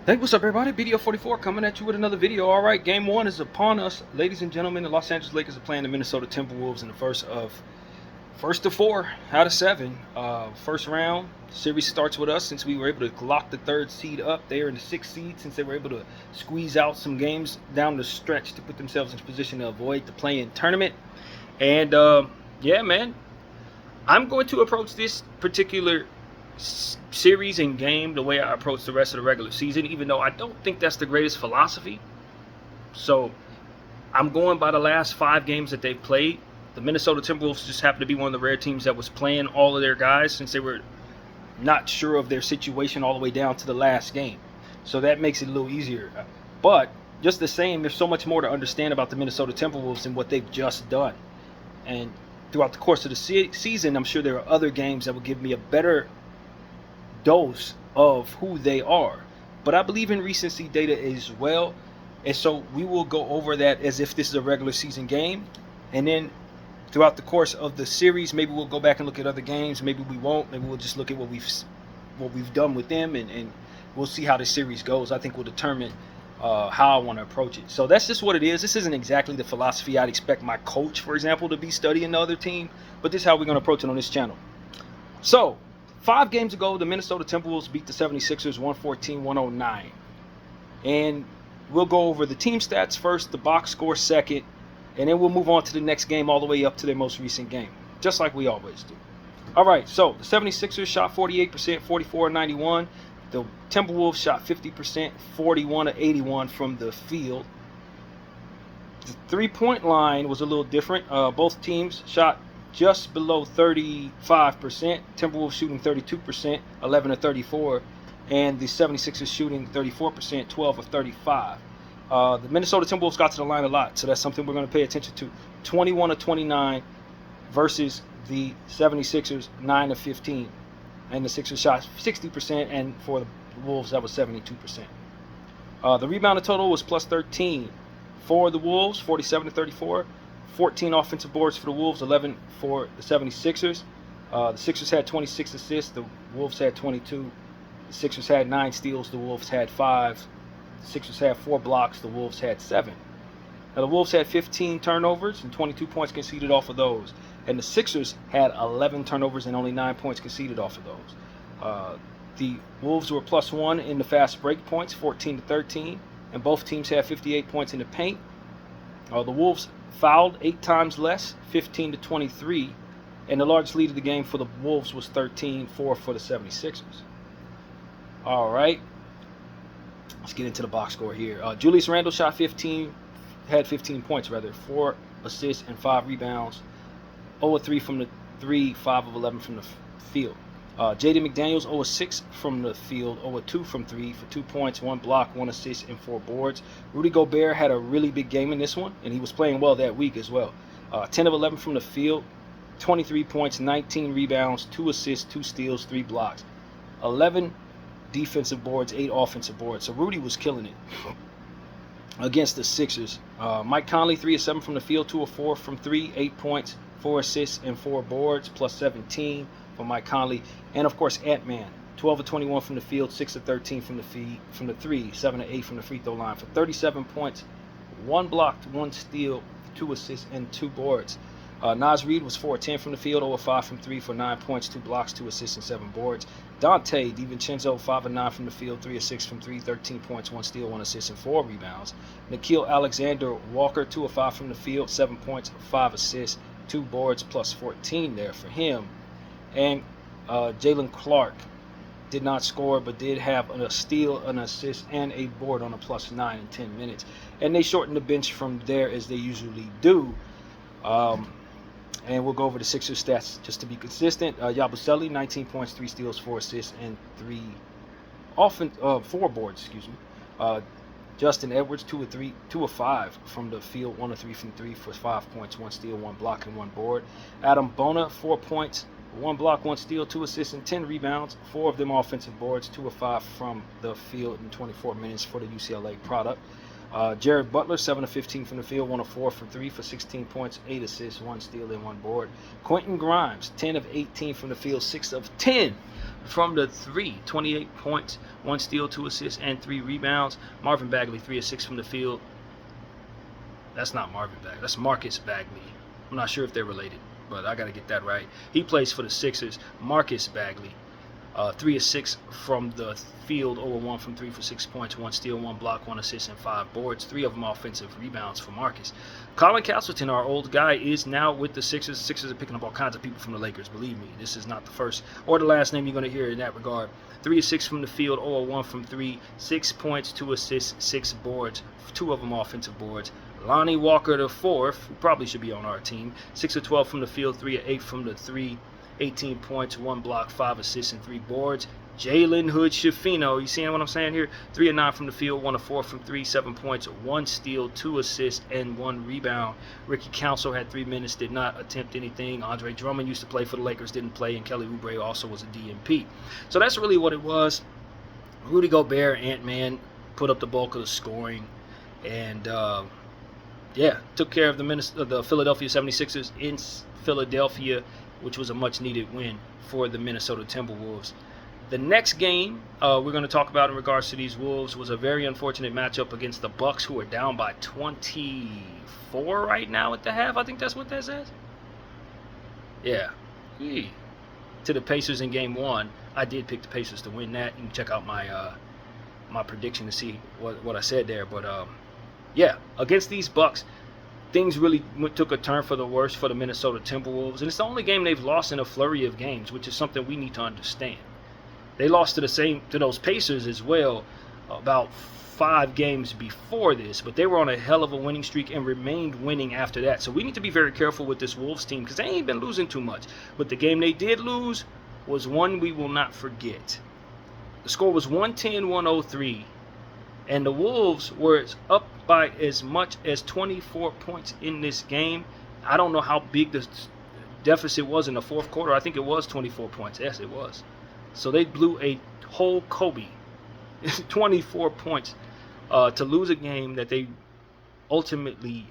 Hey, what's up, everybody? BDO44 coming at you with another video. All right, game one is upon us, ladies and gentlemen. The Los Angeles Lakers are playing the Minnesota Timberwolves in the first of 4 out of 7. First round series starts with us since we were able to lock the third seed up. They are in the 6th seed since they were able to squeeze out some games down the stretch to put themselves in position to avoid the play-in tournament. And yeah, man, I'm going to approach this particular series and game the way I approach the rest of the regular season, even though I don't think that's the greatest philosophy. So I'm going by the last 5 games that they've played. The Minnesota Timberwolves just happened to be one of the rare teams that was playing all of their guys since they were not sure of their situation all the way down to the last game. So that makes it a little easier. But just the same, there's so much more to understand about the Minnesota Timberwolves and what they've just done. And throughout the course of the season, I'm sure there are other games that will give me a better dose of who they are. But I believe in recency data as well, and so we will go over that as if this is a regular season game, and then throughout the course of the series, maybe we'll go back and look at other games, maybe we won't, maybe we'll just look at what we've done with them, and we'll see how the series goes. I think will determine how I want to approach it. So that's just what it is. This isn't exactly the philosophy I'd expect my coach, for example, to be studying the other team, but this is how we're going to approach it on this channel. So 5 games ago, the Minnesota Timberwolves beat the 76ers 114-109. And we'll go over the team stats first, the box score second, and then we'll move on to the next game all the way up to their most recent game, just like we always do. All right, so the 76ers shot 48%, 44-91. The Timberwolves shot 50%, 41-81 from the field. The three-point line was a little different. Both teams shot just below 35%. Timberwolves shooting 32%, 11 of 34, and the 76ers shooting 34%, 12 of 35. The Minnesota Timberwolves got to the line a lot, so that's something we're going to pay attention to. 21 of 29 versus the 76ers, 9 of 15. And the Sixers shot 60%, and for the Wolves, that was 72%. The rebounding total was plus 13 for the Wolves, 47 to 34. 14 offensive boards for the Wolves, 11 for the 76ers. The Sixers had 26 assists, the Wolves had 22. The Sixers had 9 steals, the Wolves had 5. The Sixers had 4 blocks, the Wolves had 7. Now the Wolves had 15 turnovers and 22 points conceded off of those. And the Sixers had 11 turnovers and only 9 points conceded off of those. The Wolves were plus 1 in the fast break points, 14 to 13. And both teams had 58 points in the paint. The Wolves fouled 8 times less, 15 to 23, and the largest lead of the game for the Wolves was 13-4 for the 76ers. All right, let's get into the box score here. Julius Randle had 15 points, 4 assists and 5 rebounds, 0 of 3 from the 3, 5 of 11 from the field. Jaden McDaniels 0 of 6 from the field, 0 of 2 from 3 for 2 points, 1 block, 1 assist, and 4 boards. Rudy Gobert had a really big game in this one, and he was playing well that week as well. 10 of 11 from the field, 23 points, 19 rebounds, 2 assists, 2 steals, 3 blocks, 11 defensive boards, 8 offensive boards. So Rudy was killing it against the Sixers. Mike Conley 3 of 7 from the field, 2 of 4 from 3, 8 points, 4 assists, and 4 boards, plus 17 for Mike Conley. And of course Ant-Man 12 of 21 from the field, 6 of 13 from the 3, 7 of 8 from the free throw line for 37 points, 1 block, 1 steal, 2 assists, and 2 boards. Naz Reid was 4 of 10 from the field, 0 of 5 from 3 for 9 points, 2 blocks, 2 assists, and 7 boards. Dante DiVincenzo 5 of 9 from the field, 3 of 6 from 3, 13 points, 1 steal, 1 assist, and 4 rebounds. Nickeil Alexander-Walker 2 of 5 from the field, 7 points, 5 assists, 2 boards, plus 14 there for him. And Jalen Clark did not score, but did have a steal, an assist, and a board on a plus 9 in 10 minutes. And they shortened the bench from there as they usually do. And we'll go over the Sixers stats just to be consistent. Yabusele 19 points, 3 steals, 4 assists, and 4 boards. Justin Edwards 2 of 5 from the field, 1 of 3 from 3 for 5 points, 1 steal, 1 block, and 1 board. Adam Bona 4 points, 1 block, 1 steal, 2 assists, and 10 rebounds. 4 of them offensive boards, 2 of 5 from the field in 24 minutes for the UCLA product. Jared Butler, 7 of 15 from the field, 1 of 4 from 3 for 16 points, 8 assists, 1 steal, and 1 board. Quentin Grimes, 10 of 18 from the field, 6 of 10 from the 3, 28 points, 1 steal, 2 assists, and 3 rebounds. Marvin Bagley, 3 of 6 from the field. That's not Marvin Bagley. That's Marcus Bagley. I'm not sure if they're related, but I got to get that right. He plays for the Sixers. Marcus Bagley, 3 of 6 from the field, 0 of 1 from 3 for 6 points, 1 steal, 1 block, 1 assist, and 5 boards. 3 of them offensive rebounds for Marcus. Colin Castleton, our old guy, is now with the Sixers. The Sixers are picking up all kinds of people from the Lakers. Believe me, this is not the first or the last name you're going to hear in that regard. 3 of 6 from the field, 0 of 1 from 3, 6 points, 2 assists, 6 boards, 2 of them offensive boards. Lonnie Walker the fourth, who probably should be on our team, 6 of 12 from the field, 3 of 8 from the 3, 18 points, 1 block, 5 assists, and 3 boards. Jalen Hood Schifino, you seeing what I'm saying here? 3 of 9 from the field, 1 of 4 from 3, 7 points, 1 steal, 2 assists, and 1 rebound. Ricky Council had 3 minutes, did not attempt anything. Andre Drummond used to play for the Lakers, didn't play, and Kelly Oubre also was a DNP. So that's really what it was. Rudy Gobert, Ant-Man, put up the bulk of the scoring, and took care of the Philadelphia 76ers in Philadelphia, which was a much-needed win for the Minnesota Timberwolves. The next game we're going to talk about in regards to these Wolves was a very unfortunate matchup against the Bucks, who are down by 24 right now at the half. I think that's what that says. Yeah. To the Pacers in Game 1. I did pick the Pacers to win that. You can check out my my prediction to see what I said there. But against these Bucks, things really took a turn for the worse for the Minnesota Timberwolves. And it's the only game they've lost in a flurry of games, which is something we need to understand. They lost to those Pacers as well about 5 games before this, but they were on a hell of a winning streak and remained winning after that. So we need to be very careful with this Wolves team because they ain't been losing too much. But the game they did lose was one we will not forget. The score was 110-103, and the Wolves were up by as much as 24 points in this game. I don't know how big the deficit was in the fourth quarter. I think it was 24 points. Yes, it was. So they blew a whole Kobe, 24 points, to lose a game that they ultimately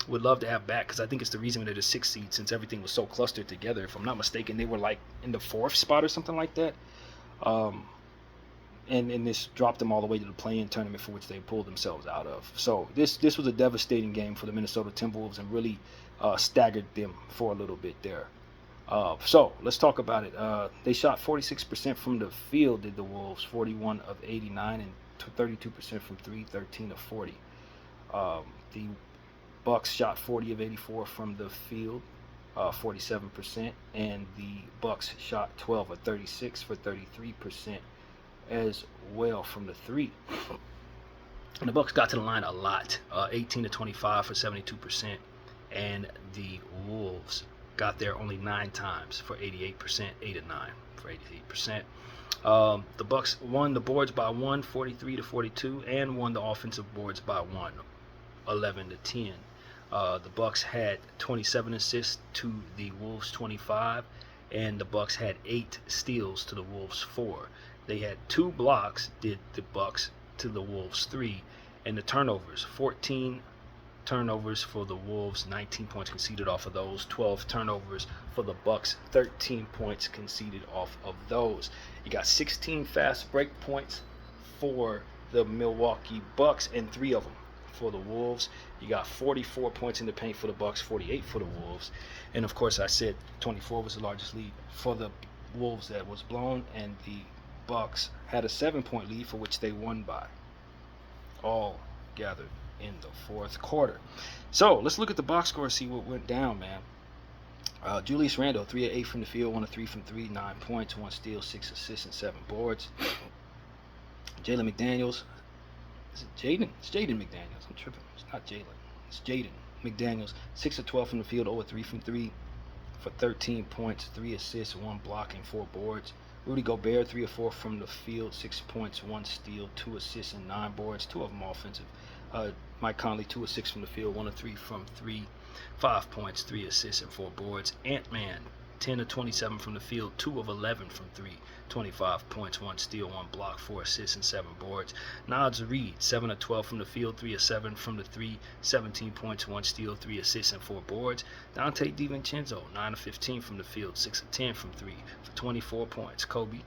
would love to have back, because I think it's the reason they're the 6th seed, since everything was so clustered together. If I'm not mistaken, they were like in the 4th spot or something like that. And this dropped them all the way to the play-in tournament, for which they pulled themselves out of. So this was a devastating game for the Minnesota Timberwolves and really staggered them for a little bit there. So let's talk about it. They shot 46% from the field, did the Wolves, 41 of 89, and 32% from 3, 13 of 40. The Bucks shot 40 of 84 from the field, 47%, and the Bucks shot 12 of 36 for 33% as well from the 3. And the Bucks got to the line a lot, 18 to 25 for 72%, and the Wolves got there only 9 times for 88%, 8 of 9 for 88%. The Bucks won the boards by 1, 43 to 42, and won the offensive boards by 1, 11 to 10. The Bucks had 27 assists to the Wolves 25, and the Bucks had 8 steals to the Wolves 4. They had 2 blocks, did the Bucks, to the Wolves 3, and the turnovers, 14 turnovers for the Wolves, 19 points conceded off of those, 12 turnovers for the Bucks, 13 points conceded off of those. You got 16 fast break points for the Milwaukee Bucks and 3 of them for the Wolves. You got 44 points in the paint for the Bucks, 48 for the Wolves. And of course I said 24 was the largest lead for the Wolves that was blown, and the Bucks had a 7-point lead for which they won by. All gathered in the fourth quarter. So let's look at the box score and see what went down, man. Julius Randle, 3 of 8 from the field, 1 of 3 from 3, 9 points, 1 steal, 6 assists, and 7 boards. Jalen McDaniels. Is it Jaden? It's Jaden McDaniels. I'm tripping. It's not Jalen. It's Jaden McDaniels. 6 of 12 from the field, 0 of 3 from 3 for 13 points, 3 assists, 1 block, and 4 boards. Rudy Gobert, 3 of 4 from the field, 6 points, 1 steal, 2 assists, and 9 boards, 2 of them offensive. Mike Conley, 2 of 6 from the field, 1 of 3 from 3, 5 points, 3 assists, and 4 boards. Ant-Man, 10 of 27 from the field, 2 of 11 from 3, 25 points, 1 steal, 1 block, 4 assists, and 7 boards. Naz Reid, 7 of 12 from the field, 3 of 7 from the 3, 17 points, 1 steal, 3 assists, and 4 boards. Dante DiVincenzo, 9 of 15 from the field, 6 of 10 from 3 for 24 points. Kobe,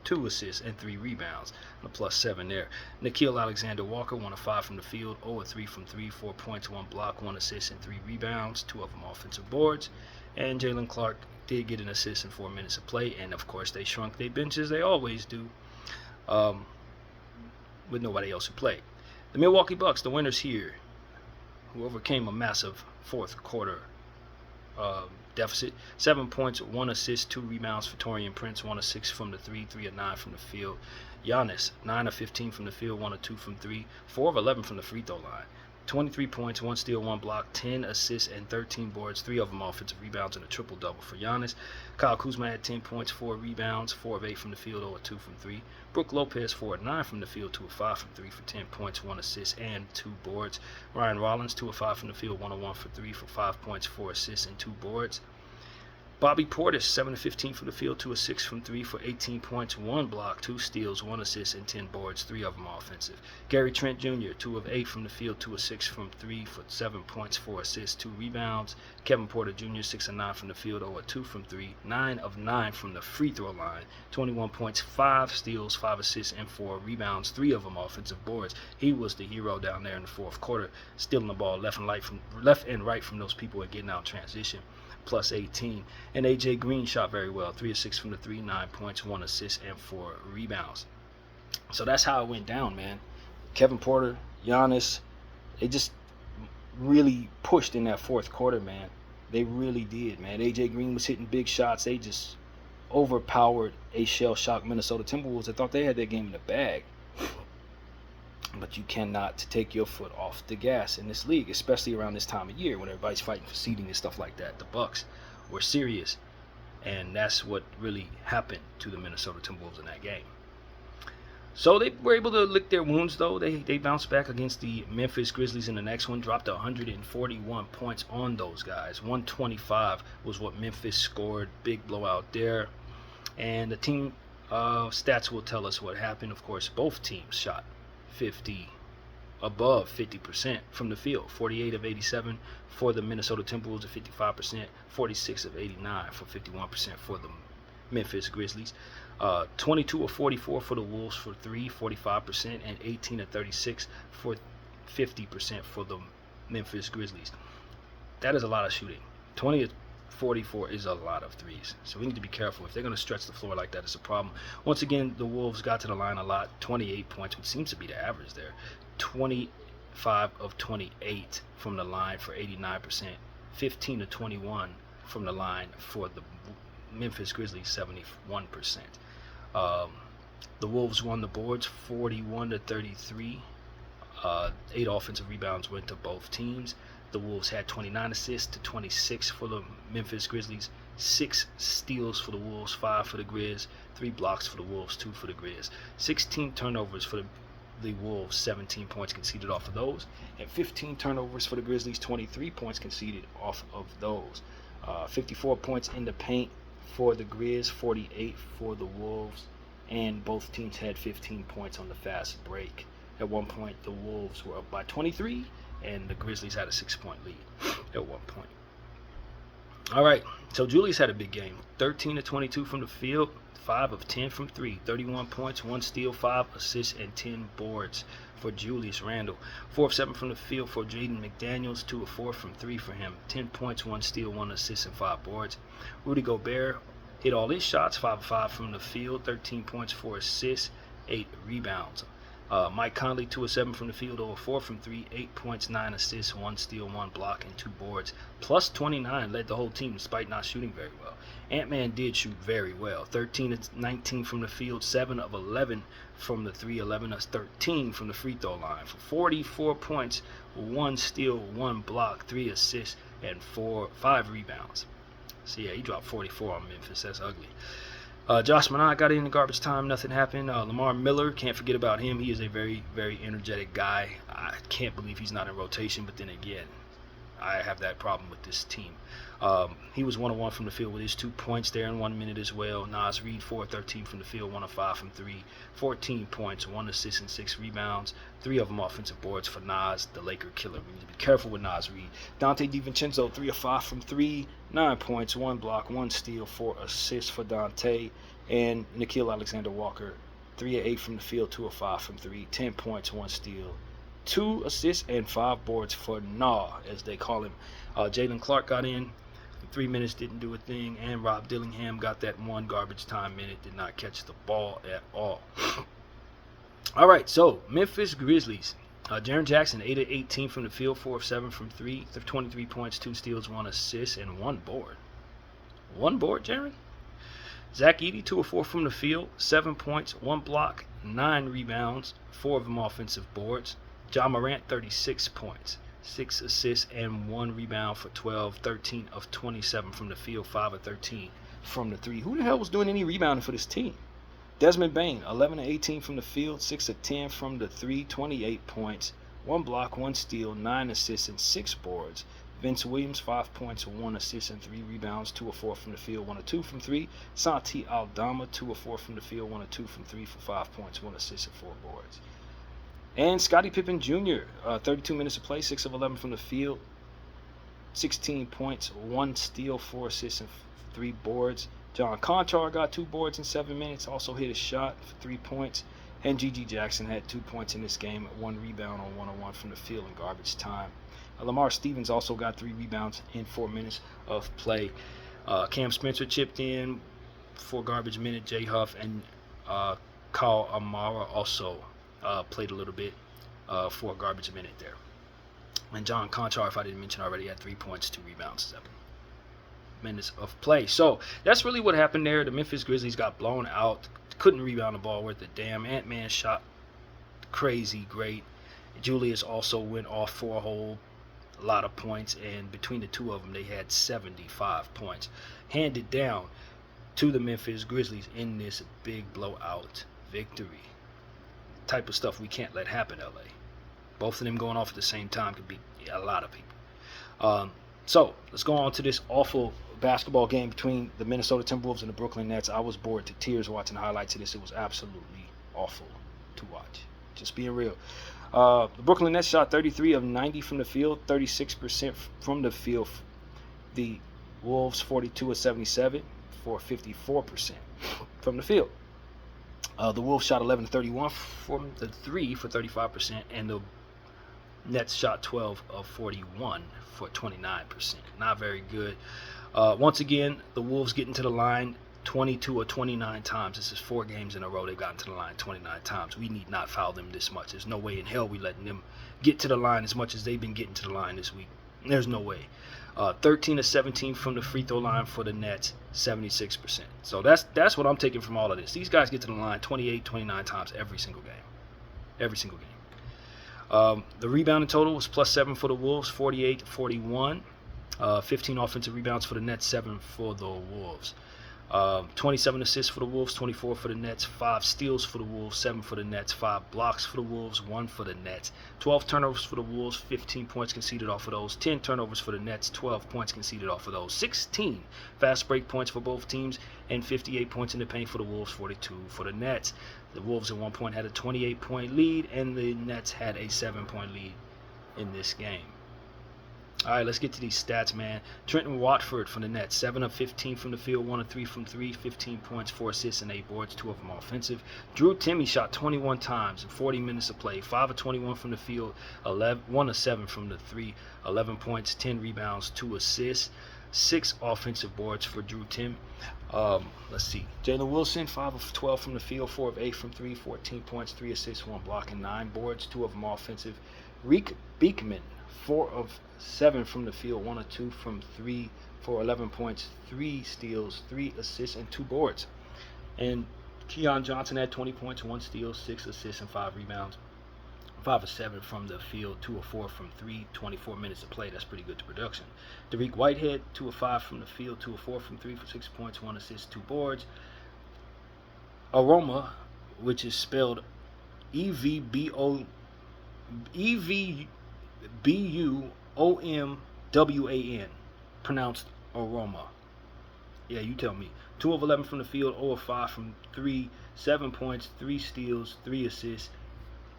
2 assists and 3 rebounds, and a +7 there. Nickeil Alexander-Walker, 1 of 5 from the field, 0 of 3 from 3, 4 points, 1 block, 1 assist, and 3 rebounds, 2 of them offensive boards. And Jalen Clark did get an assist in 4 minutes of play, and of course they shrunk their benches, they always do, with nobody else who played. The Milwaukee Bucks, the winners here, who overcame a massive fourth quarter deficit. 7 points, 1 assist, 2 rebounds for Taurean Prince, 1 of 6 from the 3, 3 of 9 from the field. Giannis, 9 of 15 from the field, 1 of 2 from 3, 4 of 11 from the free throw line. 23 points, 1 steal, 1 block, 10 assists, and 13 boards, 3 of them offensive rebounds, and a triple-double for Giannis. Kyle Kuzma had 10 points, 4 rebounds, 4 of 8 from the field, 0 of 2 from 3. Brook Lopez, 4 of 9 from the field, 2 of 5 from 3 for 10 points, 1 assist, and 2 boards. Ryan Rollins, 2 of 5 from the field, 1 of 1 for 3 for 5 points, 4 assists, and 2 boards. Bobby Portis, 7 of 15 from the field, 2 of 6 from 3 for 18 points, 1 block, 2 steals, 1 assist, and 10 boards, 3 of them offensive. Gary Trent Jr., 2 of 8 from the field, 2 of 6 from 3 for 7 points, 4 assists, 2 rebounds. Kevin Porter Jr., 6 of 9 from the field, 0 of 2 from 3, 9 of 9 from the free throw line, 21 points, 5 steals, 5 assists, and 4 rebounds, 3 of them offensive boards. He was the hero down there in the fourth quarter, stealing the ball left and right from those people and getting out transition. +18. And AJ Green shot very well, 3 of 6 from the 3, 9 points, 1 assist, and 4 rebounds. So that's how it went down, man. Kevin Porter, Giannis, they just really pushed in that fourth quarter, man. They really did, man. AJ Green was hitting big shots. They just overpowered a shell-shocked Minnesota Timberwolves. I thought they had their game in the bag. But you cannot take your foot off the gas in this league, especially around this time of year when everybody's fighting for seeding and stuff like that. The Bucks were serious, and that's what really happened to the Minnesota Timberwolves in that game. So they were able to lick their wounds, though. They bounced back against the Memphis Grizzlies in the next one, dropped 141 points on those guys. 125 was what Memphis scored. Big blowout there. And the team stats will tell us what happened. Of course, both teams shot above 50% from the field. 48 of 87 for the Minnesota Timberwolves at 55%, 46 of 89 for 51% for the Memphis Grizzlies. 22 of 44 for the Wolves for 3, 45%, and 18 of 36 for 50% for the Memphis Grizzlies. That is a lot of shooting. 20 of 44 is a lot of threes, so we need to be careful. If they're going to stretch the floor like that, it's a problem. Once again, the Wolves got to the line a lot, 28 points, which seems to be the average there. 25 of 28 from the line for 89%, 15 to 21 from the line for the Memphis Grizzlies, 71%. The Wolves won the boards 41 to 33. 8 offensive rebounds went to both teams. The Wolves had 29 assists to 26 for the Memphis Grizzlies, 6 steals for the Wolves, 5 for the Grizz, 3 blocks for the Wolves, 2 for the Grizz, 16 turnovers for the Wolves, 17 points conceded off of those, and 15 turnovers for the Grizzlies, 23 points conceded off of those. 54 points in the paint for the Grizz, 48 for the Wolves, and both teams had 15 points on the fast break. At one point, the Wolves were up by 23, and the Grizzlies had a 6-point lead at one point. All right, so Julius had a big game. 13 of 22 from the field, 5 of 10 from 3, 31 points, 1 steal, 5 assists, and 10 boards for Julius Randle. 4 of 7 from the field for Jaden McDaniels, 2 of 4 from 3 for him, 10 points, 1 steal, 1 assist, and 5 boards. Rudy Gobert hit all his shots, 5 of 5 from the field, 13 points, 4 assists, 8 rebounds. Mike Conley, 2 of 7 from the field, 0 of 4 from 3, 8 points, 9 assists, 1 steal, 1 block, and 2 boards. Plus 29 led the whole team despite not shooting very well. Ant-Man did shoot very well. 13 of 19 from the field, 7 of 11 from the 3, 11 of 13 from the free throw line for 44 points, 1 steal, 1 block, 3 assists, and 5 rebounds. So yeah, he dropped 44 on Memphis. That's ugly. Josh Minott got in the garbage time. Nothing happened. Lamar Miller, can't forget about him. He is a very, very energetic guy. I can't believe he's not in rotation. But then again, I have that problem with this team. He was 1 of 1 from the field with his 2 points there in 1 minute as well. Naz Reid, 4 of 13 from the field, 1 of 5 from 3, 14 points, 1 assist and 6 rebounds, 3 of them offensive boards for Naz, the Laker killer. We need to be careful with Naz Reid. Dante DiVincenzo, 3 of 5 from 3, 9 points, 1 block, 1 steal, 4 assists for Dante. And Nickeil Alexander-Walker, 3 of 8 from the field, 2 of 5 from 3, 10 points, 1 steal, 2 assists, and 5 boards for Nah, as they call him. Jalen Clark got in 3 minutes, didn't do a thing, and Rob Dillingham got that 1 garbage time minute, did not catch the ball at all. All right, so Memphis Grizzlies. Jaren Jackson, 8 of 18 from the field, 4 of 7 from 3, 23 points, 2 steals, 1 assist, and 1 board. 1 board, Jaren? Zach Edey, 2 of 4 from the field, 7 points, 1 block, 9 rebounds, 4 of them offensive boards. Ja Morant, 36 points, 6 assists, and 1 rebound for 12, 13 of 27 from the field, 5 of 13 from the 3. Who the hell was doing any rebounding for this team? Desmond Bane, 11 of 18 from the field, 6 of 10 from the 3, 28 points, 1 block, 1 steal, 9 assists, and 6 boards. Vince Williams, 5 points, 1 assist, and 3 rebounds, 2 of 4 from the field, 1 of 2 from 3. Santi Aldama, 2 of 4 from the field, 1 of 2 from 3 for 5 points, 1 assist, and 4 boards. And Scottie Pippen Jr., 32 minutes of play, 6 of 11 from the field, 16 points, 1 steal, 4 assists, and 3 boards. John Conchar got 2 boards in 7 minutes, also hit a shot for 3 points. And G.G. Jackson had 2 points in this game, 1 rebound on 1-on-1 from the field in garbage time. Lamar Stevens also got 3 rebounds in 4 minutes of play. Cam Spencer chipped in for garbage minute. Jay Huff and Kyle Amara also played a little bit for a garbage minute there. And John Conchar, if I didn't mention already, had 3 points, 2 rebounds, 7 minutes of play. So that's really what happened there. The Memphis Grizzlies got blown out. Couldn't rebound the ball worth a damn. Ant-Man shot crazy great. Julius also went off for a lot of points, and between the 2 of them, they had 75 points handed down to the Memphis Grizzlies in this big blowout victory. Type of stuff we can't let happen, LA. Both of them going off at the same time could beat a lot of people. So let's go on to this awful basketball game between the Minnesota Timberwolves and the Brooklyn Nets. I was bored to tears watching the highlights of this. It was absolutely awful to watch. Just being real. The Brooklyn Nets shot 33 of 90 from the field, 36% from the field. The Wolves 42 of 77 for 54% from the field. The Wolves shot 11 of 31 from the 3 for 35%, and the Nets shot 12 of 41 for 29%. Not very good. Once again, the Wolves getting to the line 22 or 29 times. This is 4 games in a row they've gotten to the line 29 times. We need not foul them this much. There's no way in hell we letting them get to the line as much as they've been getting to the line this week. There's no way. 13 of 17 from the free throw line for the Nets, 76%. So that's what I'm taking from all of this. These guys get to the line 28, 29 times every single game. Every single game. The rebounding total was +7 for the Wolves, 48-41. 15 offensive rebounds for the Nets, 7 for the Wolves. 27 assists for the Wolves, 24 for the Nets, 5 steals for the Wolves, 7 for the Nets, 5 blocks for the Wolves, 1 for the Nets, 12 turnovers for the Wolves, 15 points conceded off of those, 10 turnovers for the Nets, 12 points conceded off of those, 16 fast break points for both teams, and 58 points in the paint for the Wolves, 42 for the Nets. The Wolves at one point had a 28-point lead, and the Nets had a 7-point lead in this game. All right, let's get to these stats, man. Trenton Watford from the Nets, 7 of 15 from the field, 1 of 3 from 3, 15 points, 4 assists, and 8 boards, 2 of them offensive. Drew Timme shot 21 times in 40 minutes of play, 5 of 21 from the field, 1 of 7 from the 3, 11 points, 10 rebounds, 2 assists, 6 offensive boards for Drew Timme. Let's see. Jalen Wilson, 5 of 12 from the field, 4 of 8 from 3, 14 points, 3 assists, 1 block, and 9 boards, 2 of them offensive. Reek Beekman, 4 of 7 from the field, 1 of 2 from 3 for 11 points, 3 steals, 3 assists, and 2 boards. And Keon Johnson had 20 points, 1 steal, 6 assists, and 5 rebounds. 5 of 7 from the field, 2 of 4 from 3, 24 minutes of play. That's pretty good to production. Dariq Whitehead, 2 of 5 from the field, 2 of 4 from 3 for 6 points, 1 assist, 2 boards. Aroma, which is spelled EVBUOMA, W-A-N, pronounced aroma. Yeah, you tell me. 2 of 11 from the field, 0 of 5 from 3, 7 points, 3 steals, 3 assists,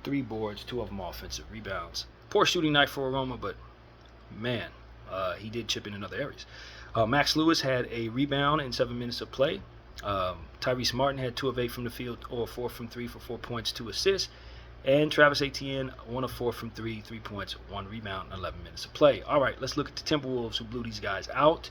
3 boards, 2 of them offensive rebounds. Poor shooting night for Aroma, but man, he did chip in other areas. Max Lewis had a rebound in 7 minutes of play. Tyrese Martin had 2 of 8 from the field, 0 of 4 from 3 for 4 points, 2 assists. And Travis Etienne, 1 of 4 from 3, 3 points, 1 rebound, 11 minutes of play. All right, let's look at the Timberwolves who blew these guys out.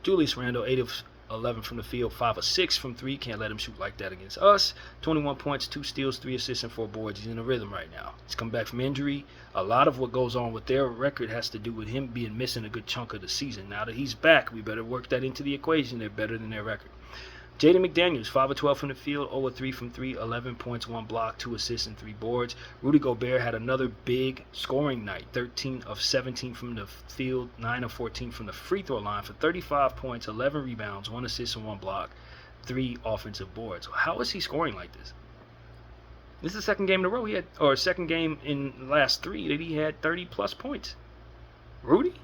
Julius Randle, 8 of 11 from the field, 5 of 6 from 3. Can't let him shoot like that against us. 21 points, 2 steals, 3 assists, and 4 boards. He's in a rhythm right now. He's come back from injury. A lot of what goes on with their record has to do with him being missing a good chunk of the season. Now that he's back, we better work that into the equation. They're better than their record. Jaden McDaniels, 5 of 12 from the field, 0 of 3 from 3, 11 points, 1 block, 2 assists, and 3 boards. Rudy Gobert had another big scoring night, 13 of 17 from the field, 9 of 14 from the free throw line for 35 points, 11 rebounds, 1 assist, and 1 block, 3 offensive boards. How is he scoring like this? This is the second game in a row second game in the last 3 that he had 30-plus points. Rudy?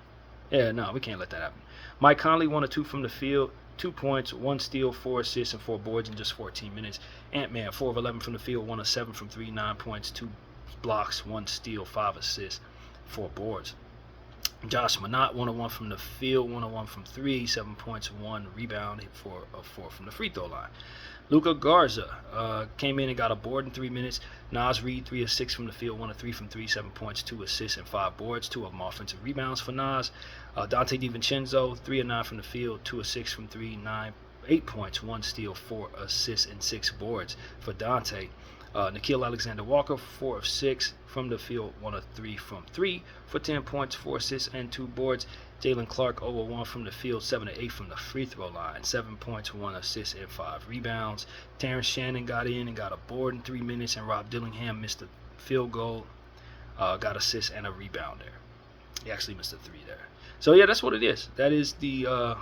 Yeah, no, we can't let that happen. Mike Conley, 1 of 2 from the field, 2 points, 1 steal, 4 assists, and 4 boards in just 14 minutes. Ant-Man, 4 of 11 from the field, 1 of 7 from 3, 9 points, 2 blocks, 1 steal, 5 assists, 4 boards. Josh Minott, 1 of 1 from the field, 1 of 1 from 3, 7 points, 1 rebound, 4 of 4 from the free throw line. Luka Garza came in and got a board in 3 minutes. Naz Reid, 3 of 6 from the field, 1 of 3 from 3, 7 points, 2 assists, and 5 boards, 2 of them offensive rebounds for Naz. Dante DiVincenzo, 3 of 9 from the field, 2 of 6 from 3, 8 points, 1 steal, 4 assists, and 6 boards for Dante. Nickeil Alexander-Walker, 4 of 6 from the field, 1 of 3 from 3 for 10 points, 4 assists, and 2 boards. Jalen Clark, 0 of 1 from the field, 7 of 8 from the free throw line, 7 points, 1 assist, and 5 rebounds. Terrence Shannon got in and got a board in 3 minutes, and Rob Dillingham missed a field goal, got assist and a rebound there. He actually missed a 3 there. So, yeah, that's what it is. That is the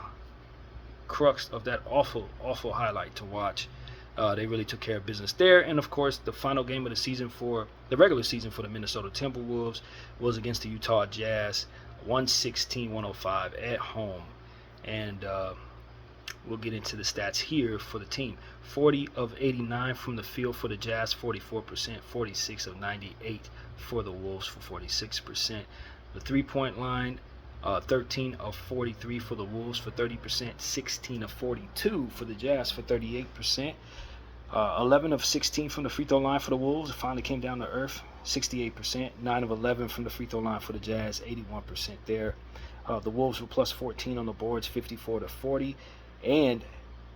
crux of that awful, awful highlight to watch. They really took care of business there. And, of course, the final game of the season for the regular season for the Minnesota Timberwolves was against the Utah Jazz, 116-105 at home. And we'll get into the stats here for the team. 40 of 89 from the field for the Jazz, 44%, 46 of 98 for the Wolves for 46%. The three-point line, 13 of 43 for the Wolves for 30%, 16 of 42 for the Jazz for 38%, 11 of 16 from the free throw line for the Wolves. It finally came down to earth, 68%, 9 of 11 from the free throw line for the Jazz, 81% there. The Wolves were plus 14 on the boards, 54-40, and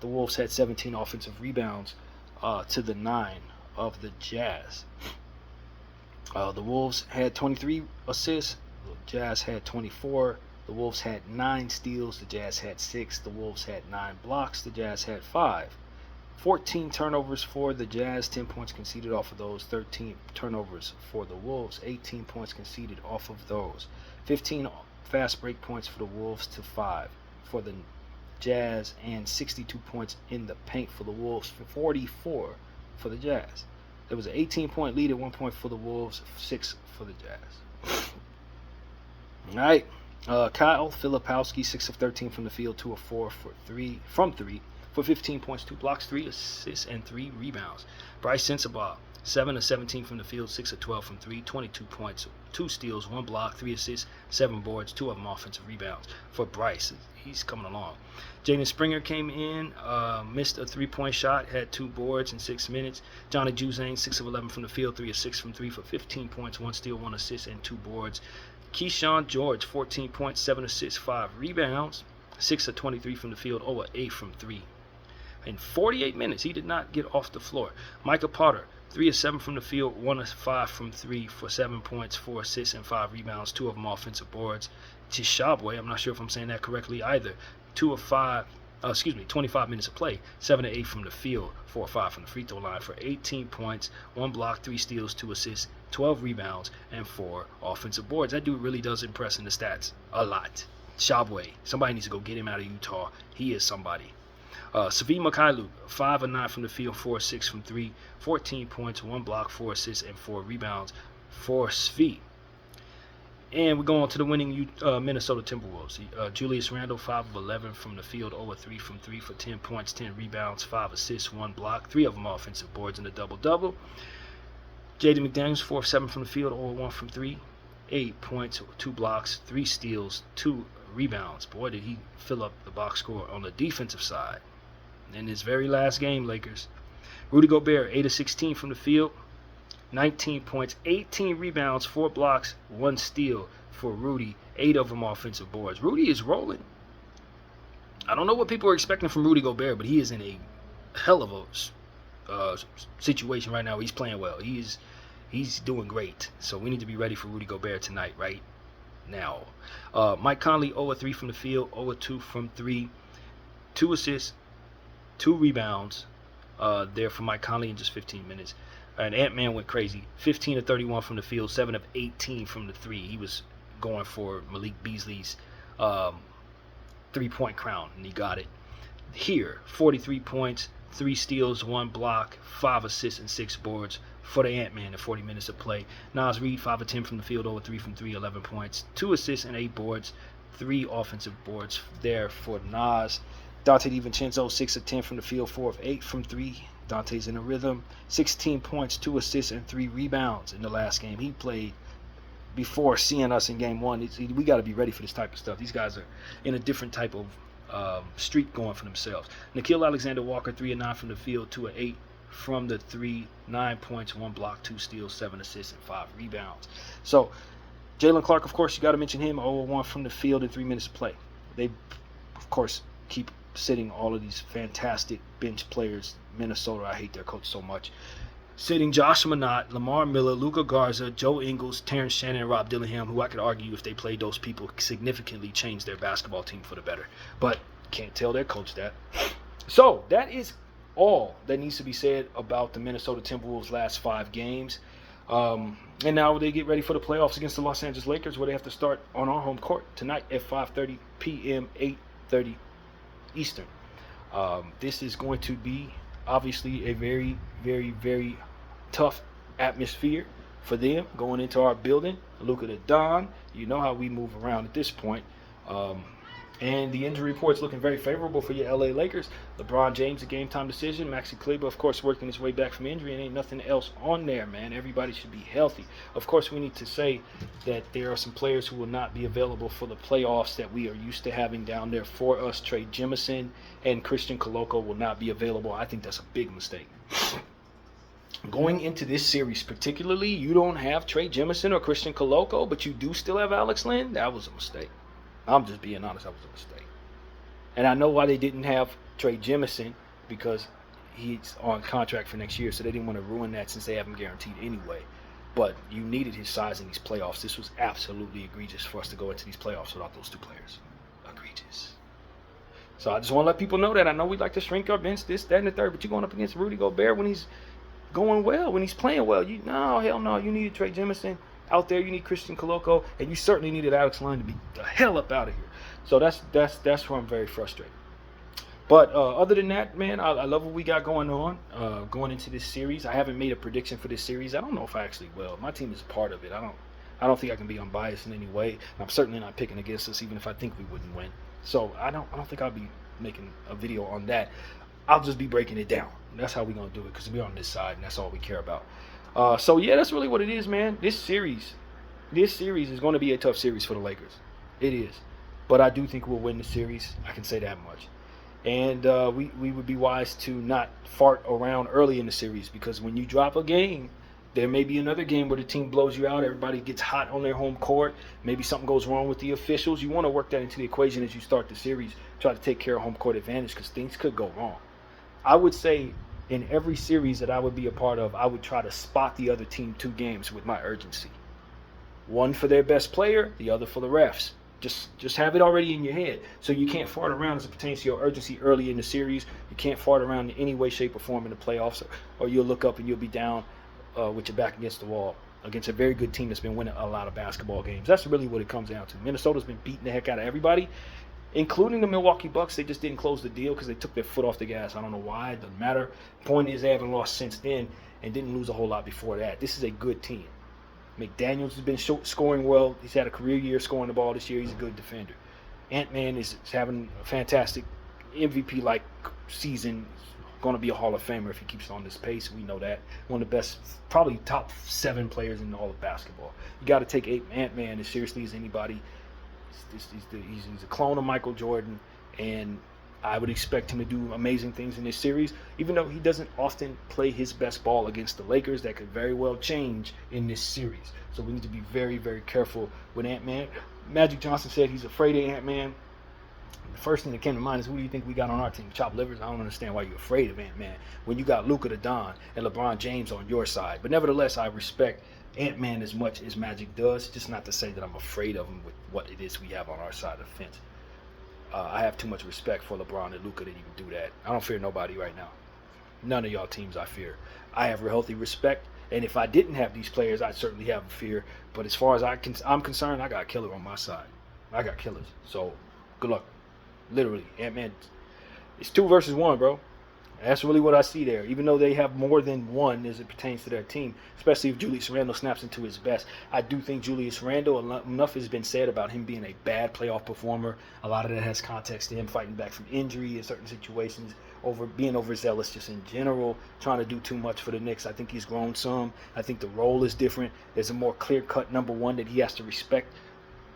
the Wolves had 17 offensive rebounds to the 9 of the Jazz. The Wolves had 23 assists. The Jazz had 24. The Wolves had 9 steals. The Jazz had 6. The Wolves had 9 blocks. The Jazz had 5. 14 turnovers for the Jazz. 10 points conceded off of those. 13 turnovers for the Wolves. 18 points conceded off of those. 15 fast break points for the Wolves to 5 for the Jazz. And 62 points in the paint for the Wolves. 44 for the Jazz. There was an 18-point lead at one point for the Wolves. 6 for the Jazz. All right, Kyle Filipowski, 6 of 13 from the field, 2 of 4 from 3 for 15 points, 2 blocks, 3 assists, and 3 rebounds. Bryce Sensabaugh, 7 of 17 from the field, 6 of 12 from 3, 22 points, 2 steals, 1 block, 3 assists, 7 boards, 2 of them offensive rebounds for Bryce. He's coming along. Jaden Springer came in, missed a 3-point shot, had 2 boards in 6 minutes. Johnny Juzang, 6 of 11 from the field, 3 of 6 from 3 for 15 points, 1 steal, 1 assist, and 2 boards. Keyshawn George, 14 points, 7 assists, 5 rebounds, 6 of 23 from the field, 0 of 8 from 3. In 48 minutes, he did not get off the floor. Micah Potter, 3 of 7 from the field, 1 of 5 from 3 for 7 points, 4 assists, and 5 rebounds, 2 of them offensive boards. Tishabwe, I'm not sure if I'm saying that correctly either, 25 minutes of play, 7 of 8 from the field, 4 of 5 from the free throw line for 18 points, 1 block, 3 steals, 2 assists, 12 rebounds, and 4 offensive boards. That dude really does impress in the stats a lot. Shabwe, somebody needs to go get him out of Utah. He is somebody. Svi Mykhailiuk, 5 of 9 from the field, 4 of 6 from 3, 14 points, 1 block, 4 assists, and 4 rebounds for Svi. And we go on to the winning Minnesota Timberwolves. Julius Randle, 5 of 11 from the field, 0 of 3 from 3 for 10 points, 10 rebounds, 5 assists, 1 block, 3 of them offensive boards in the double-double. Jaden McDaniels, 4 of 7 from the field, 0 of 1 from 3, 8 points, 2 blocks, 3 steals, 2 rebounds. Boy, did he fill up the box score on the defensive side. In his very last game, Lakers. Rudy Gobert, 8 of 16 from the field, 19 points, 18 rebounds, 4 blocks, 1 steal for Rudy, 8 of them offensive boards. Rudy is rolling. I don't know what people are expecting from Rudy Gobert, but he is in a hell of a situation right now. He's playing well. He's doing great. So we need to be ready for Rudy Gobert tonight, right now. Mike Conley, 0 of 3 from the field, 0 of 2 from 3, 2 assists, 2 rebounds there for Mike Conley in just 15 minutes. And Ant-Man went crazy. 15 of 31 from the field, 7 of 18 from the 3. He was going for Malik Beasley's 3-point crown, and he got it. Here, 43 points, 3 steals, 1 block, 5 assists, and 6 boards for the Ant-Man in 40 minutes of play. Naz Reid, 5 of 10 from the field, 0 of 3 from 3, 11 points, 2 assists, and 8 boards, 3 offensive boards there for Naz. Dante DiVincenzo, 6 of 10 from the field, 4 of 8 from 3. Dante's in a rhythm. 16 points, 2 assists, and 3 rebounds in the last game. He played before seeing us in game 1. We got to be ready for this type of stuff. These guys are in a different type of streak going for themselves. Nickeil Alexander-Walker, 3 of 9 from the field, 2 of 8 from the 3, 9 points, 1 block, 2 steals, 7 assists, and 5 rebounds. So Jaylen Clark, of course, you got to mention him. 0 of 1 from the field in 3 minutes of play. They, of course, keep sitting all of these fantastic bench players. Minnesota, I hate their coach so much. Sitting Josh Minott, Lamar Miller, Luka Garza, Joe Ingles, Terrence Shannon, and Rob Dillingham, who I could argue if they played those people significantly changed their basketball team for the better. But can't tell their coach that. So that is all that needs to be said about the Minnesota Timberwolves' last 5 games. And now they get ready for the playoffs against the Los Angeles Lakers, where they have to start on our home court tonight at 5:30 p.m., 8:30 Eastern. This is going to be obviously a very, very, very tough atmosphere for them going into our building. Luka the Don, you know how we move around at this point. And the injury report's looking very favorable for your LA Lakers. LeBron James, a game-time decision. Maxi Kleber, of course, working his way back from injury, and ain't nothing else on there, man. Everybody should be healthy. Of course, we need to say that there are some players who will not be available for the playoffs that we are used to having down there for us. Trey Jemison and Christian Koloko will not be available. I think that's a big mistake. Going into this series particularly, you don't have Trey Jemison or Christian Koloko, but you do still have Alex Len. That was a mistake. I'm just being honest, that was a mistake. And I know why they didn't have Trey Jemison, because he's on contract for next year, so they didn't want to ruin that since they have him guaranteed anyway. But you needed his size in these playoffs. This was absolutely egregious for us to go into these playoffs without those 2 players. Egregious. So I just want to let people know that. I know we like to shrink our bench, this, that, and the third, but you're going up against Rudy Gobert when he's going well, when he's playing well. No, hell no. You needed Trey Jemison out there. You need Christian Koloko, and you certainly needed Alex Len to be the hell up out of here. So that's where I'm very frustrated. But other than that, man, I love what we got going on going into this series. I haven't made a prediction for this series. I don't know if I actually will. My team is part of it. I don't think I can be unbiased in any way. I'm certainly not picking against us, even if I think we wouldn't win. So I don't think I'll be making a video on that. I'll just be breaking it down. That's how we're gonna do it, because we're on this side, and that's all we care about. So yeah, that's really what it is, man. This series is going to be a tough series for the Lakers. It is, but I do think we'll win the series. I can say that much. And we would be wise to not fart around early in the series, because when you drop a game, there may be another game where the team blows you out. Everybody gets hot on their home court. Maybe something goes wrong with the officials. You want to work that into the equation as you start the series. Try to take care of home court advantage, because things could go wrong. I would say in every series that I would be a part of, I would try to spot the other team 2 games with my urgency. One for their best player, the other for the refs. Just have it already in your head, so you can't fart around as it pertains to your urgency early in the series. You can't fart around in any way, shape, or form in the playoffs, or you'll look up and you'll be down with your back against the wall against a very good team that's been winning a lot of basketball games. That's really what it comes down to. Minnesota's been beating the heck out of everybody, including the Milwaukee Bucks. They just didn't close the deal because they took their foot off the gas. I don't know why. It doesn't matter. Point is, they haven't lost since then and didn't lose a whole lot before that. This is a good team. McDaniels has been scoring well. He's had a career year scoring the ball this year. He's a good defender. Ant-Man is having a fantastic MVP-like season. Going to be a Hall of Famer if he keeps on this pace. We know that. One of the best, probably top 7 players in all of basketball. You got to take Ant-Man as seriously as anybody. He's a clone of Michael Jordan, and I would expect him to do amazing things in this series, even though he doesn't often play his best ball against the Lakers. That could very well change in this series. So we need to be very, very careful with Ant-Man. Magic Johnson said he's afraid of Ant-Man. The first thing that came to mind is, who do you think we got on our team? Chopped livers? I don't understand why you're afraid of Ant-Man when you got Luka the Don and LeBron James on your side. But nevertheless, I respect Ant-Man as much as Magic does. Just not to say that I'm afraid of him with what it is we have on our side of the fence. I have too much respect for LeBron and Luka to even do that. I don't fear nobody right now. None of y'all teams I fear. I have a healthy respect, and if I didn't have these players, I'd certainly have a fear. But as far as I'm concerned, I got a killer on my side. I got killers. So good luck. Literally, Ant-Man. It's 2 versus 1, bro. That's really what I see there. Even though they have more than one as it pertains to their team, especially if Julius Randle snaps into his best. I do think Julius Randle, enough has been said about him being a bad playoff performer. A lot of that has context to him fighting back from injury in certain situations, being overzealous just in general, trying to do too much for the Knicks. I think he's grown some. I think the role is different. There's a more clear-cut number 1 that he has to respect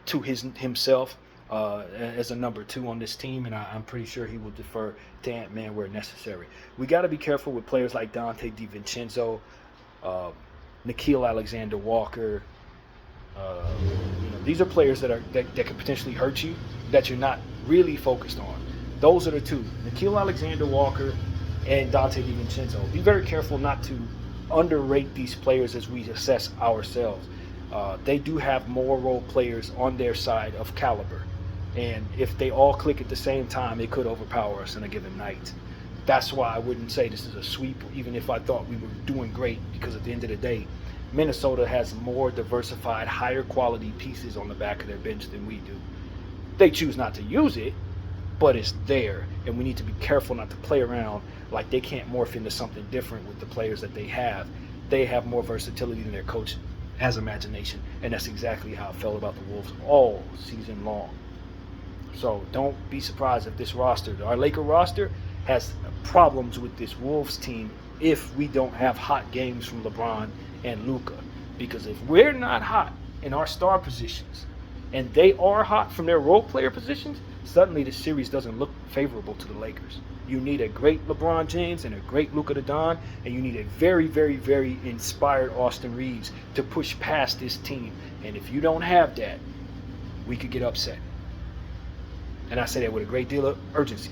to himself. As a number 2 on this team, and I'm pretty sure he will defer to Ant-Man where necessary. We got to be careful with players like Dante DiVincenzo, Nickeil Alexander-Walker. These are players that could potentially hurt you, that you're not really focused on. Those are the 2, Nickeil Alexander-Walker and Dante DiVincenzo. Be very careful not to underrate these players as we assess ourselves. They do have more role players on their side of caliber. And if they all click at the same time, it could overpower us in a given night. That's why I wouldn't say this is a sweep, even if I thought we were doing great, because at the end of the day, Minnesota has more diversified, higher quality pieces on the back of their bench than we do. They choose not to use it, but it's there. And we need to be careful not to play around like they can't morph into something different with the players that they have. They have more versatility than their coach has imagination. And that's exactly how I felt about the Wolves all season long. So don't be surprised if this roster, our Laker roster, has problems with this Wolves team if we don't have hot games from LeBron and Luka. Because if we're not hot in our star positions and they are hot from their role player positions, suddenly the series doesn't look favorable to the Lakers. You need a great LeBron James and a great Luka the Don, and you need a very, very, very inspired Austin Reeves to push past this team. And if you don't have that, we could get upset. And I say that with a great deal of urgency.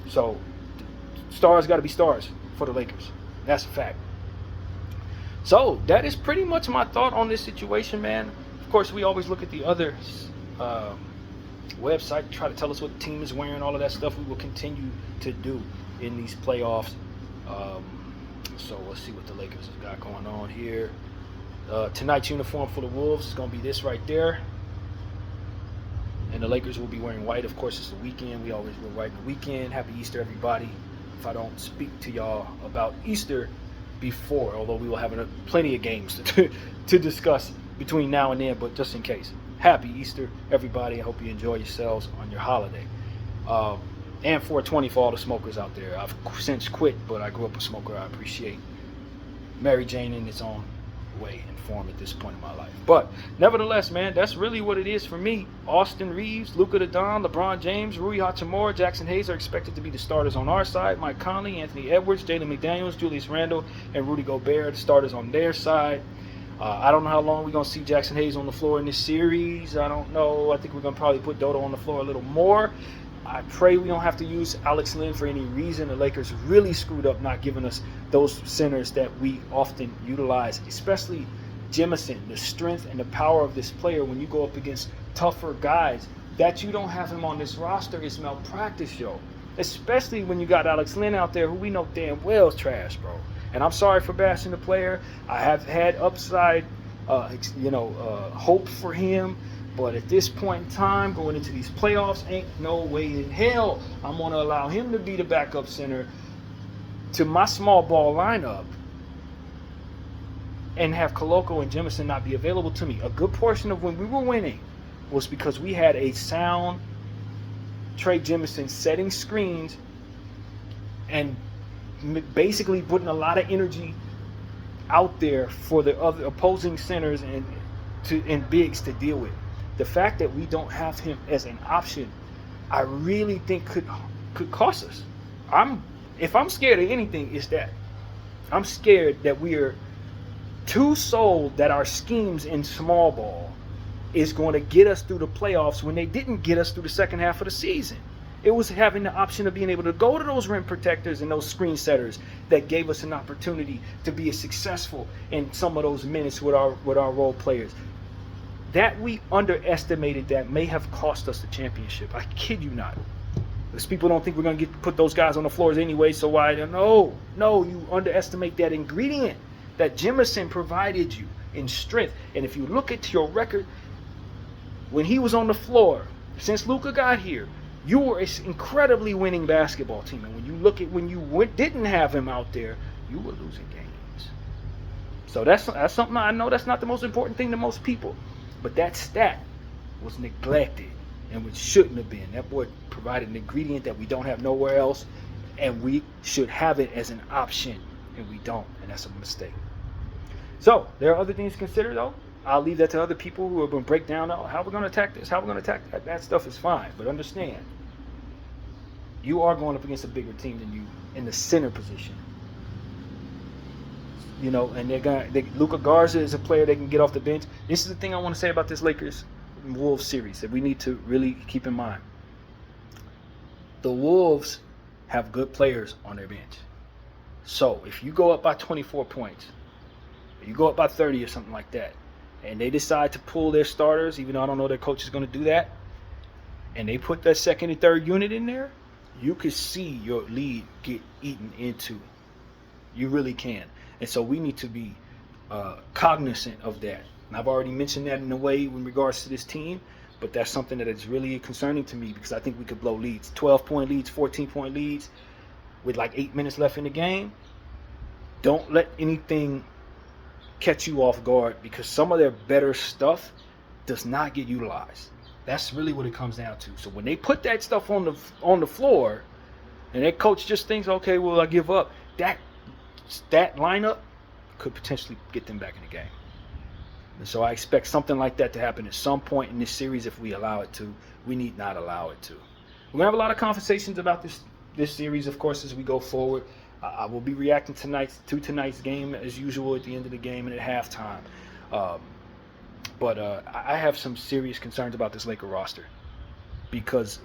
So, stars got to be stars for the Lakers. That's a fact. So, that is pretty much my thought on this situation, man. Of course, we always look at the other website, try to tell us what the team is wearing, all of that stuff. We will continue to do in these playoffs. So, let's see what the Lakers have got going on here. Tonight's uniform for the Wolves is going to be this right there. And the Lakers will be wearing white. Of course, it's the weekend. We always wear white in the weekend. Happy Easter, everybody. If I don't speak to y'all about Easter before, although we will have plenty of games to discuss between now and then, but just in case. Happy Easter, everybody. I hope you enjoy yourselves on your holiday. And 420 for all the smokers out there. I've since quit, but I grew up a smoker. I appreciate Mary Jane in its own way and form at this point in my life. But nevertheless, man, that's really what it is for me. Austin Reeves, Luka the Don, LeBron James, Rui Hachimura, Jackson Hayes are expected to be the starters on our side. Mike Conley, Anthony Edwards, Jalen McDaniels, Julius Randle, and Rudy Gobert, the starters on their side. I don't know how long we're going to see Jackson Hayes on the floor in this series. I don't know. I think we're going to probably put Dodo on the floor a little more. I pray we don't have to use Alex Len for any reason. The Lakers really screwed up not giving us those centers that we often utilize, especially Jemison. The strength and the power of this player when you go up against tougher guys, that you don't have him on this roster is malpractice, yo. Especially when you got Alex Len out there, who we know damn well is trash, bro. And I'm sorry for bashing the player. I have had upside, hope for him. But at this point in time, going into these playoffs, ain't no way in hell I'm going to allow him to be the backup center to my small ball lineup and have Koloko and Jemison not be available to me. A good portion of when we were winning was because we had a sound Trey Jemison setting screens and basically putting a lot of energy out there for the other opposing centers and bigs to deal with. The fact that we don't have him as an option, I really think could cost us. If I'm scared of anything, it's that. I'm scared that we are too sold that our schemes in small ball is going to get us through the playoffs when they didn't get us through the second half of the season. It was having the option of being able to go to those rim protectors and those screen setters that gave us an opportunity to be successful in some of those minutes with our role players. That we underestimated that may have cost us the championship. I kid you not. Because people don't think we're going to put those guys on the floors anyway, so why? No, you underestimate that ingredient that Jemison provided you in strength. And if you look at your record, when he was on the floor, since Luka got here, you were an incredibly winning basketball team. And when you look at when you didn't have him out there, you were losing games. So that's something I know that's not the most important thing to most people. But that stat was neglected and which shouldn't have been. That boy provided an ingredient that we don't have nowhere else, and we should have it as an option, and we don't, and that's a mistake. So there are other things to consider, though. I'll leave that to other people who are going to break down how we're going to attack this, how we're going to attack that. That stuff is fine, but understand, you are going up against a bigger team than you in the center position. You know, and Luka Garza is a player they can get off the bench. This is the thing I want to say about this Lakers Wolves series that we need to really keep in mind. The Wolves have good players on their bench. So if you go up by 24 points, or you go up by 30 or something like that, and they decide to pull their starters, even though I don't know their coach is going to do that, and they put that second and third unit in there, you could see your lead get eaten into. You really can. And so we need to be cognizant of that. And I've already mentioned that in a way in regards to this team, but that's something that is really concerning to me because I think we could blow leads. 12-point leads, 14-point leads with like 8 minutes left in the game. Don't let anything catch you off guard because some of their better stuff does not get utilized. That's really what it comes down to. So when they put that stuff on the floor and their coach just thinks, okay, well, I give up, that lineup could potentially get them back in the game. And so I expect something like that to happen at some point in this series if we allow it to. We need not allow it to. We're going to have a lot of conversations about this series, of course, as we go forward. I will be reacting to tonight's game as usual at the end of the game and at halftime. But I have some serious concerns about this Laker roster because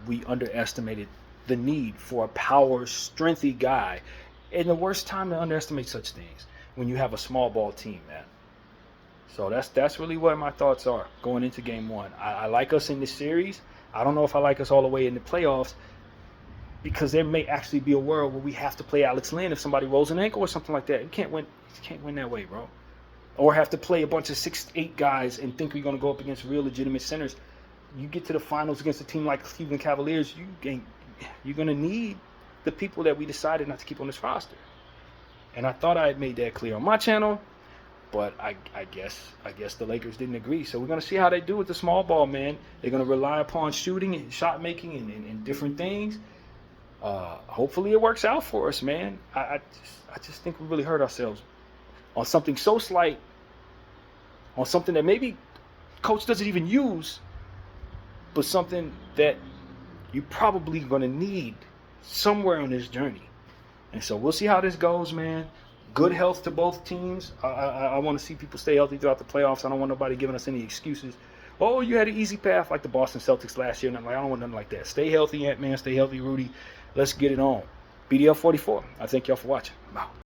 we underestimated the need for a power, strengthy guy. And the worst time to underestimate such things when you have a small ball team, man. So that's really what my thoughts are going into game one. I like us in this series. I don't know if I like us all the way in the playoffs because there may actually be a world where we have to play Alex Len if somebody rolls an ankle or something like that. You can't win that way, bro. Or have to play a bunch of 6'8" guys and think we're going to go up against real legitimate centers. You get to the finals against a team like Cleveland Cavaliers, you're going to need the people that we decided not to keep on this roster. And I thought I had made that clear on my channel, but I guess the Lakers didn't agree. So we're going to see how they do with the small ball, man. They're going to rely upon shooting and shot making and different things. Hopefully it works out for us, man. I just think we really hurt ourselves on something so slight, on something that maybe coach doesn't even use, but something that you're probably going to need somewhere on this journey. And so we'll see how this goes, man. Good health to both teams. I want to see people stay healthy throughout the playoffs. I don't want nobody giving us any excuses. Oh, you had an easy path like the Boston Celtics last year. And I don't want nothing like that. Stay healthy, Ant-Man. Stay healthy, Rudy. Let's get it on. BDL 44. I thank y'all for watching. Wow.